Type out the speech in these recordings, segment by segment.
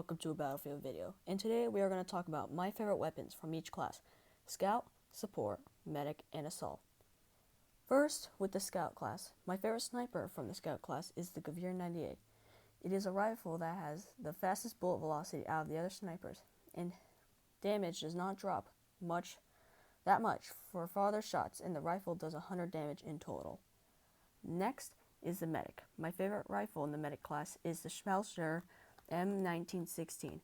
welcome to a Battlefield video, and today we are going to talk about my favorite weapons from each class: Scout, Support, Medic, and Assault. First, with the Scout class, my favorite sniper from the Scout class is the Gavir 98. It is a rifle that has the fastest bullet velocity out of the other snipers, and damage does not drop that much for farther shots, and the rifle does 100 damage in total. Next is the Medic. My favorite rifle in the Medic class is the Schmelzer M1916.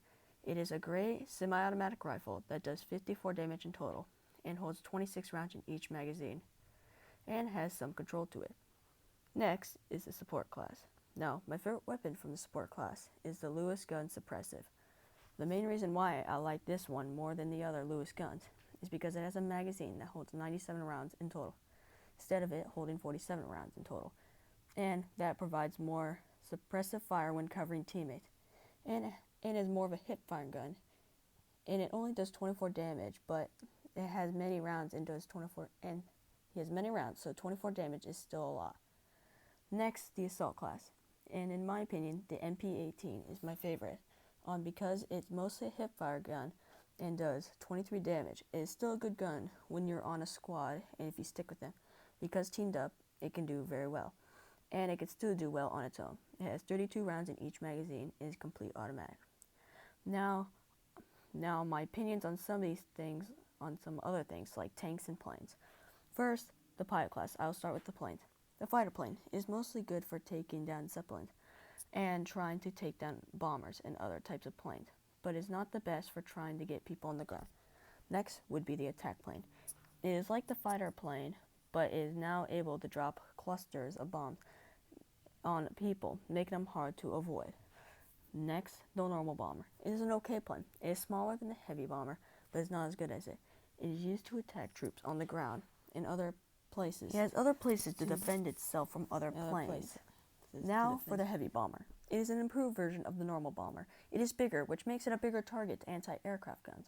It is a gray semi-automatic rifle that does 54 damage in total and holds 26 rounds in each magazine and has some control to it. Next is the Support class. Now, my favorite weapon from the Support class is the Lewis gun suppressive. The main reason why I like this one more than the other Lewis guns is because it has a magazine that holds 97 rounds in total, instead of it holding 47 rounds in total, and that provides more suppressive fire when covering teammates. And is more of a hip-firing gun, and it only does 24 damage, but it has many rounds and does 24, and he has many rounds, so 24 damage is still a lot. Next, the Assault class, and in my opinion, the MP18 is my favorite, because it's mostly a hip-fire gun and does 23 damage. It is still a good gun when you're on a squad, and if you stick with them, because teamed up, it can do very well. And it can still do well on its own. It has 32 rounds in each magazine and is complete automatic. Now my opinions on some of these things, on some other things like tanks and planes. First, the pilot class. I'll start with the planes. The fighter plane is mostly good for taking down zeppelins and trying to take down bombers and other types of planes, but is not the best for trying to get people on the ground. Next would be the attack plane. It is like the fighter plane, but is now able to drop clusters of bombs on people, making them hard to avoid. Next, the normal bomber. It is an okay plane. It is smaller than the heavy bomber, but is not as good as it. It is used to attack troops on the ground in other places. It has other places to defend itself from other planes. Now for the heavy bomber. It is an improved version of the normal bomber. It is bigger, which makes it a bigger target to anti-aircraft guns,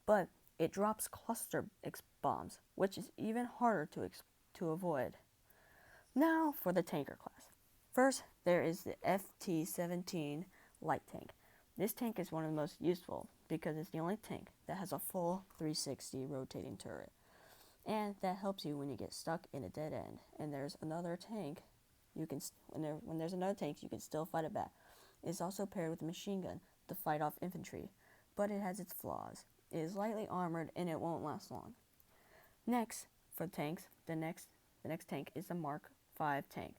but it drops cluster bombs, which is even harder to avoid. Now for the tanker class. First, there is the FT-17 light tank. This tank is one of the most useful because it's the only tank that has a full 360 rotating turret, and that helps you when you get stuck in a dead end. And there's another tank, when there's another tank, you can still fight it back. It's also paired with a machine gun to fight off infantry, but it has its flaws. It is lightly armored and it won't last long. Next, for tanks, the next tank is the Mark V tank.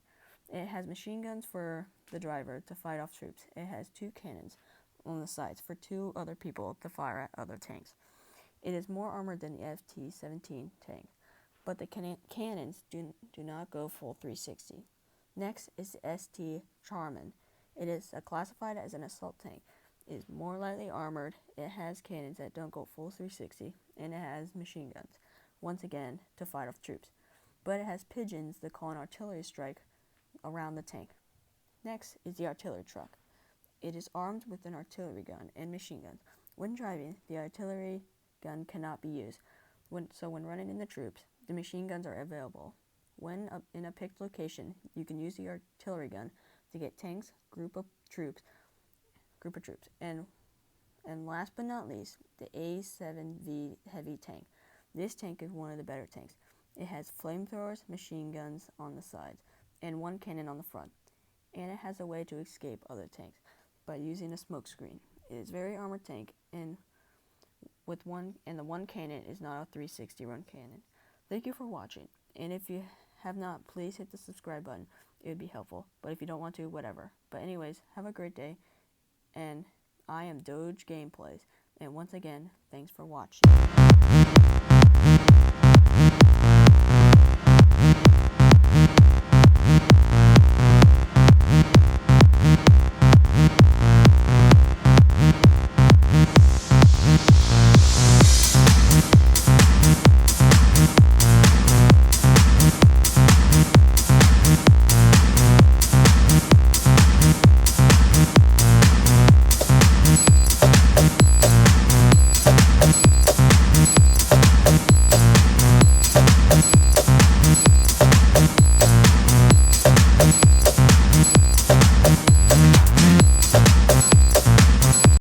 It has machine guns for the driver to fight off troops. It has 2 cannons on the sides for 2 other people to fire at other tanks. It is more armored than the FT-17 tank, but the cannons do not go full 360. Next is the ST Charman. It is classified as an assault tank. It is more lightly armored. It has cannons that don't go full 360, and it has machine guns, once again, to fight off troops. But it has pigeons that call an artillery strike around the tank. Next is the artillery truck. It is armed with an artillery gun and machine guns. When driving, the artillery gun cannot be used. When running in the troops, the machine guns are available. When in a picked location, you can use the artillery gun to get tanks, group of troops, and last but not least, the A7V heavy tank. This tank is one of the better tanks. It has flamethrowers, machine guns on the sides, and 1 cannon on the front, and it has a way to escape other tanks by using a smoke screen. It is a very armored tank, and the 1 cannon is not a 360 run cannon. Thank you for watching, and if you have not, please hit the subscribe button. It would be helpful, but if you don't want to, whatever. But anyways, have a great day, and I am Doge Gameplays, and once again, thanks for watching.